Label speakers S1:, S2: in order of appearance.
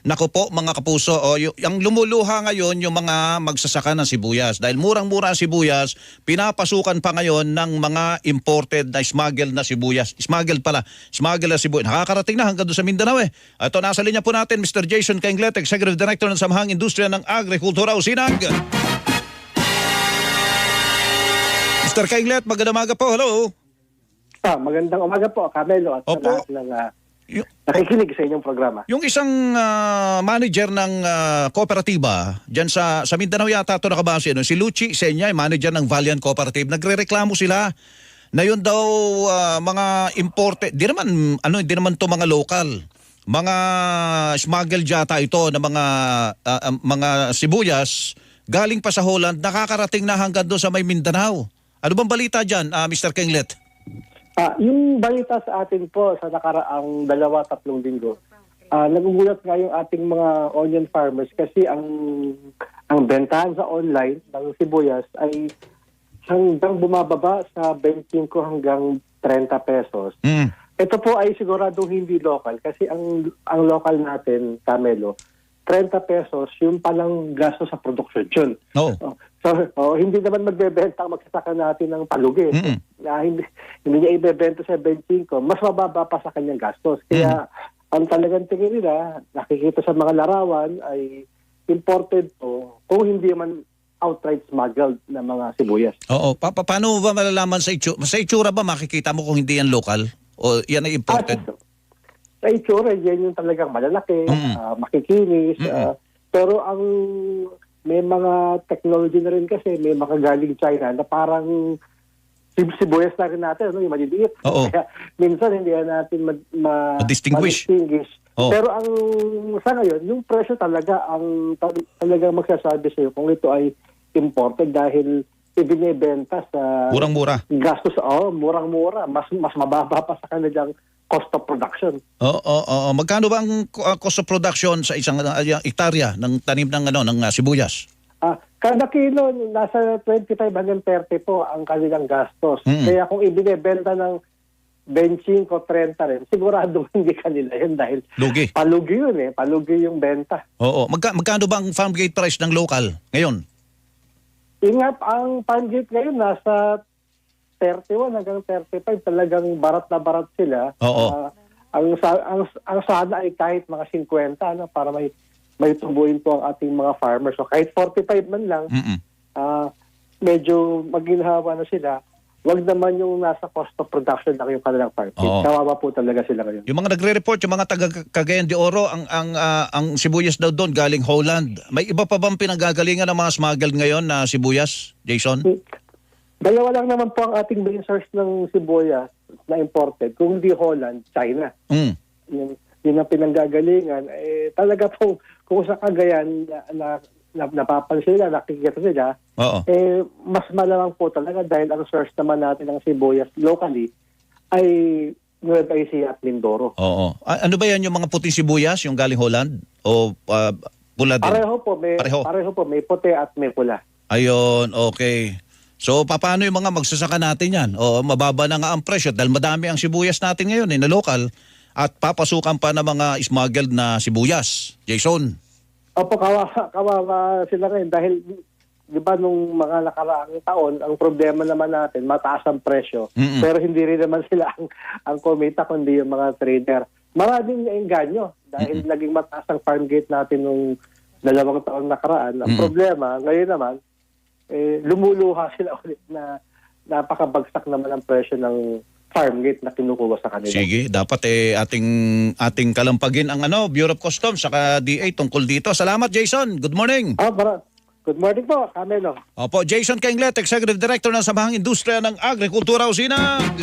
S1: Naku po mga kapuso, ang lumuluha ngayon yung mga magsasaka ng sibuyas. Dahil murang-mura ang sibuyas, pinapasukan pa ngayon ng mga imported na smuggled na sibuyas. Smuggled na sibuyas. Nakakarating na hanggang doon sa Mindanao eh. Ito, nasa linya po natin, Mr. Jason Kainglet, Executive Director ng Samahang Industriya ng Agrikultura, Usinag. Mr. Kainglet, magandang umaga po. Hello.
S2: Magandang umaga po, Camelo, at sa lahat ng nakikinig sa inyong programa.
S1: Yung isang manager ng kooperatiba, dyan sa Mindanao yata ito nakabase, si Luchi Senya, manager ng Valiant Cooperative, nagre-reklamo sila na yun daw mga imported, di naman to mga local, mga smuggled yata ito na mga sibuyas, galing pa sa Holland, nakakarating na hanggang doon sa may Mindanao. Ano bang balita dyan, Mr. Kainglet?
S2: Yung balita sa atin po sa nakaraang 2-3 linggo, nagugulat nga yung ating mga onion farmers kasi ang bentahan sa online ng sibuyas ay hanggang bumababa sa 25 hanggang 30 pesos. Ito po ay siguradong hindi local kasi ang local natin, Camelo, 30 pesos yung palang gasto sa production yun. So, hindi naman magbebenta ang magsasaka natin ng palugi. Hindi niya ibebenta sa 25, mas mababa pa sa kanyang gastos. Kaya ang talagang tingin nila, nakikita sa mga larawan ay imported to kung hindi man outright smuggled na mga sibuyas.
S1: Oo. Paano ba malalaman sa itsura? Sa itsura ba makikita mo kung hindi yan local? O yan ay imported?
S2: Sa itsura, yan yung talagang malalaki, makikinis. Pero ang may mga technology na rin kasi, may makagaling China na parang sibuyas na rin natin, yung maliliit. Kaya minsan hindi natin ma-distinguish. Pero ang sa ngayon, yung presyo talaga ang talagang magsasabi sa'yo kung ito ay imported dahil ibinibenta sa
S1: murang-mura.
S2: Gastos, murang-mura. Mas mababa pa sa kanilang cost of production.
S1: Magkano ba ang cost of production sa isang hektarya ng tanim ng sibuyas?
S2: Kada kilo, nasa 25 hanggang 30 po ang kanilang gastos. Kaya kung ibinebenta ng 25 o 30 rin, sigurado hindi kanila yun dahil
S1: lugi.
S2: Palugi yun eh. Palugi yung benta.
S1: Magkano ba ang farm gate price ng local ngayon?
S2: Ingat, ang farm gate ngayon nasa 31 hanggang 35, talagang barat na barat sila. Ang sana ay kahit mga 50 para may tubuin po ang ating mga farmers. So kahit 45 man lang, medyo maginhawa na sila. Wag naman yung nasa cost of production lang yung kanilang farm. Kawawa po talaga sila ngayon.
S1: Yung mga nagre-report, yung mga taga Cagayan de Oro, ang sibuyas daw doon galing Holland. May iba pa bang pinanggagalingan ng mga smuggled ngayon na sibuyas, Jason?
S2: Dalawa lang naman po ang ating main source ng sibuyas na imported. Kung di Holland, China. Yun ang pinanggagalingan. Talaga po, kung sa Cagayan napapansin sila, nakikita sila, mas malamang po talaga dahil ang source naman natin ng sibuyas locally ay Nueva Ecija at Mindoro.
S1: Ano ba yan yung mga puting sibuyas, yung galing Holland? O pula din?
S2: Pareho po, may puti at may pula.
S1: Ayun, okay. So, paano yung mga magsasaka natin yan? Mababa na nga ang presyo dahil madami ang sibuyas natin ngayon na local at papasukan pa ng mga smuggled na sibuyas. Jason?
S2: Opo, kawawa sila ngayon dahil di ba nung mga nakaraang taon, ang problema naman natin, mataas ang presyo. Pero hindi rin naman sila ang kumita kundi yung mga trader. Maraming naengganyo dahil naging mataas ang farm gate natin nung 2 taon nakaraan. Ang problema, ngayon naman, lumuluha sila ulit na napakabagsak naman ang presyo ng farm gate na kinukuha sa kanila.
S1: Sige, dapat ating kalampagin ang Bureau of Customs saka DA tungkol dito. Salamat, Jason. Good morning.
S2: Good morning po, Camelo.
S1: Jason Kainglet, Executive Director ng Samahang Industriya ng Agrikultura, Usinag.